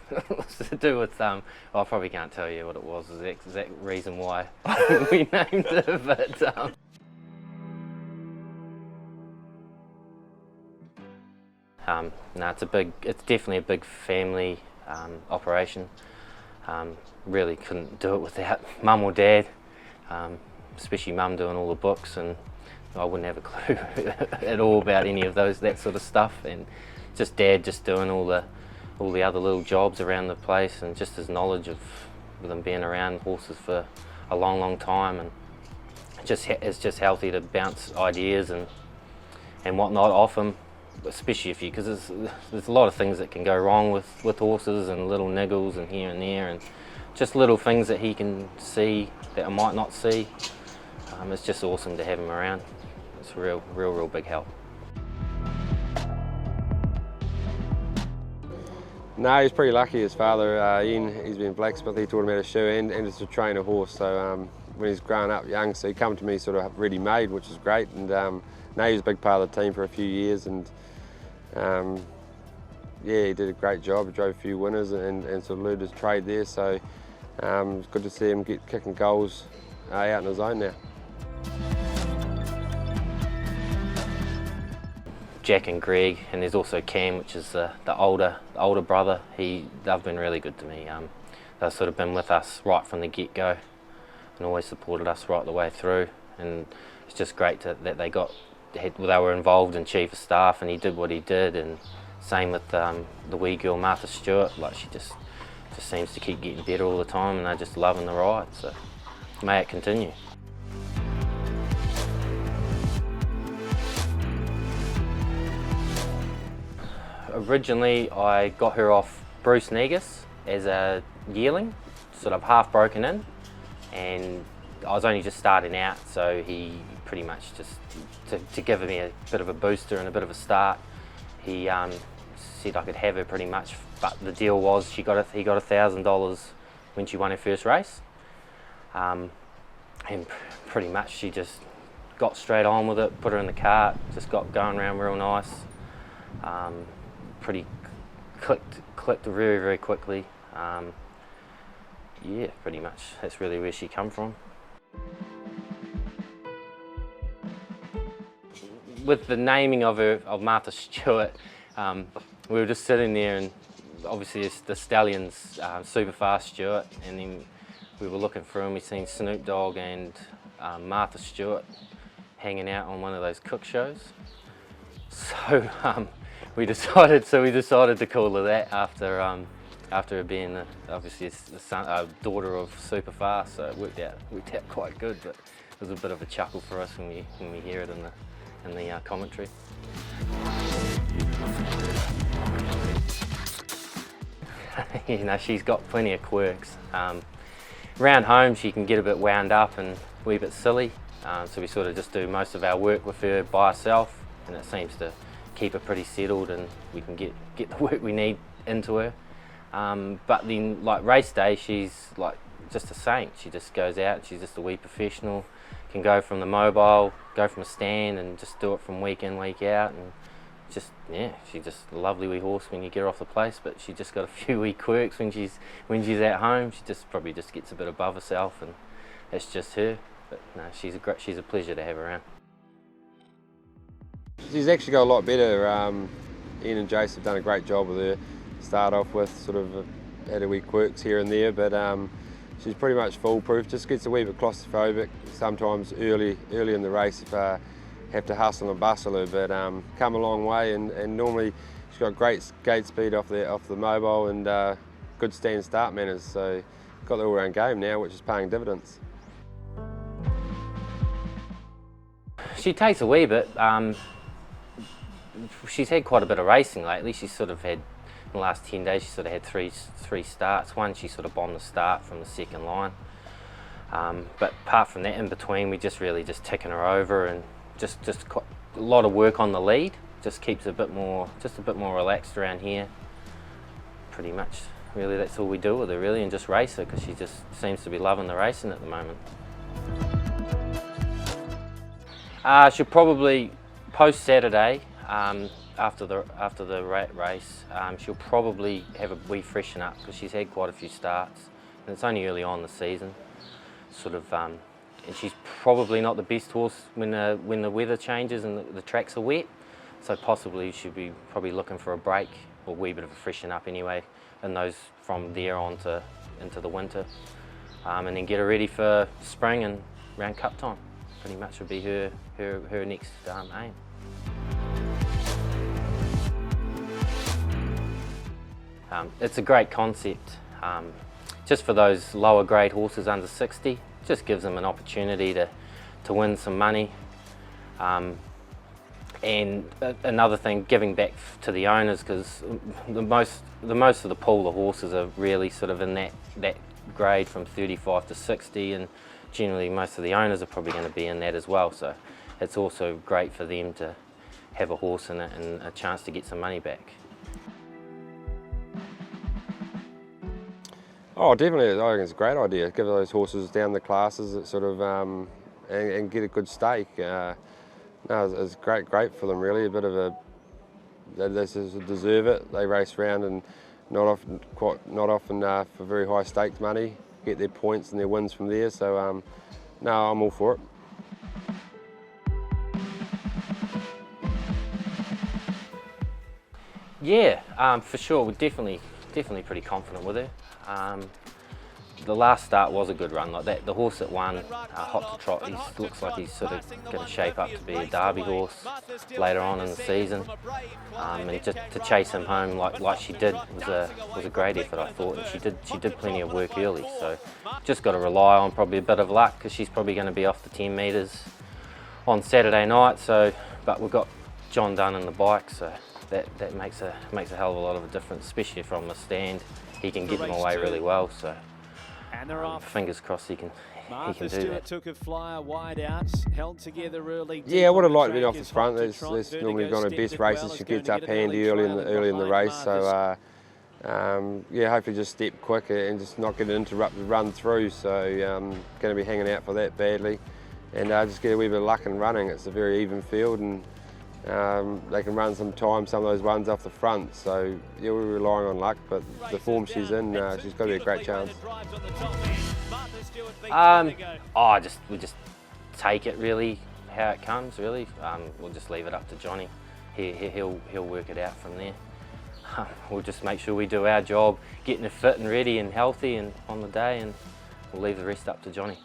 It was to do with, I probably can't tell you what it was, the exact reason why we named it, but no, it's definitely a big family operation. Really couldn't do it without mum or dad, especially mum doing all the books, and I wouldn't have a clue at all about any of that sort of stuff, and just dad just doing all the other little jobs around the place, and just his knowledge of them being around horses for a long time, and it's just healthy to bounce ideas and whatnot off him, especially because there's a lot of things that can go wrong with horses, and little niggles and here and there, and just little things that he can see that I might not see. It's just awesome to have him around. It's a real big help. No, he's pretty lucky. His father, Ian, he's been blacksmith. He taught him how to shoe and just to train a horse. So when he's grown up young, so he come to me sort of ready-made, which is great. And now he's a big part of the team for a few years. And yeah, he did a great job. He drove a few winners and sort of learned his trade there. So it's good to see him kicking goals out on his own now. Jack and Greg, and there's also Cam, which is the older brother. They've been really good to me. They've sort of been with us right from the get-go and always supported us right the way through, and it's just great that they were involved in Chief of Staff, and he did what he did, and same with the wee girl Martha Stuart. Like, she just seems to keep getting better all the time, and they're just loving the ride, so may it continue. Originally, I got her off Bruce Negus as a yearling, sort of half broken in, and I was only just starting out, so he pretty much just, to give me a bit of a booster and a bit of a start, he said I could have her pretty much, but the deal was he got $1,000 when she won her first race, and pretty much she just got straight on with it, put her in the cart, just got going around real nice. Pretty clicked very quickly. Yeah, pretty much that's really where she come from. With the naming of Martha Stuart, we were just sitting there, and obviously it's the stallion's super fast Stuart, and then we were looking through and we seen Snoop Dogg and Martha Stuart hanging out on one of those cook shows. So we decided to call her that after her being obviously a daughter of super fast. So it worked out quite good, but it was a bit of a chuckle for us when we hear it in the commentary. You know, she's got plenty of quirks. Around home she can get a bit wound up and a wee bit silly, so we sort of just do most of our work with her by herself, and it seems to keep her pretty settled, and we can get the work we need into her. But then, like race day, she's like just a saint. She just goes out, she's just a wee professional, can go from the mobile, go from a stand, and just do it from week in, week out, and just, yeah, she's just a lovely wee horse when you get her off the place, but she just got a few wee quirks when she's at home. She probably just gets a bit above herself, and it's just her. But no, she's a pleasure to have around. She's actually got a lot better. Ian and Jace have done a great job with her. Start off with sort of had a wee quirks here and there, but she's pretty much foolproof. Just gets a wee bit claustrophobic sometimes early in the race if I have to hustle and bustle her, but come a long way, and normally she's got great gate speed off the mobile, and good stand start manners, so got the all-round game now, which is paying dividends. She takes a wee bit. She's had quite a bit of racing lately. She's sort of had, in the last 10 days, she sort of had three starts. One, she sort of bombed the start from the second line. But apart from that, in between, we just ticking her over, and just a lot of work on the lead. Just keeps a bit more relaxed around here. Pretty much, really, that's all we do with her, really, and just race her, because she just seems to be loving the racing at the moment. She'll probably, post Saturday, after the race, she'll probably have a wee freshen up because she's had quite a few starts, and it's only early on in the season, sort of. And she's probably not the best horse when the weather changes and the tracks are wet. So possibly she'll be probably looking for a break or a wee bit of a freshen up anyway, and those from there on into the winter, and then get her ready for spring and round cup time. Pretty much would be her next aim. It's a great concept, just for those lower grade horses under 60. Just gives them an opportunity to win some money. And another thing, giving back to the owners, because the most of the pool of horses are really sort of in that grade from 35 to 60, and generally most of the owners are probably going to be in that as well. So it's also great for them to have a horse in it and a chance to get some money back. Oh, definitely. I think it's a great idea. Give those horses down the classes that sort of and get a good stake. No, it's great for them really. A bit of a, they deserve it. They race around and not often for very high stakes money. Get their points and their wins from there. So no, I'm all for it. Yeah, for sure. We're definitely pretty confident with her. The last start was a good run like that. The horse that won, Hot to Trot, he looks like he's sort of going to shape up to be a Derby horse later on in the season. And just to chase him home like she did was a great effort, I thought. And she did plenty of work early. So just got to rely on probably a bit of luck, because she's probably going to be off the 10 metres on Saturday night. So, but we've got John Dunn in the bike, so that makes a hell of a lot of a difference, especially from the stand. He can get them away really well. So. Fingers crossed he can Martha do Stuart that. took a flyer wide out, held together early. Yeah, I would have liked to be off the front. That's normally gone her best races. She gets up handy early in the race. So yeah, hopefully just step quick and just not get an interrupted run through. So going to be hanging out for that badly, and just get a wee bit of luck in running. It's a very even field, and they can run some of those runs off the front. So yeah, we're relying on luck, but the form she's in, she's got to be a great chance. We just take it really how it comes. Really, we'll just leave it up to Johnny. He'll work it out from there. We'll just make sure we do our job, getting her fit and ready and healthy and on the day, and we'll leave the rest up to Johnny.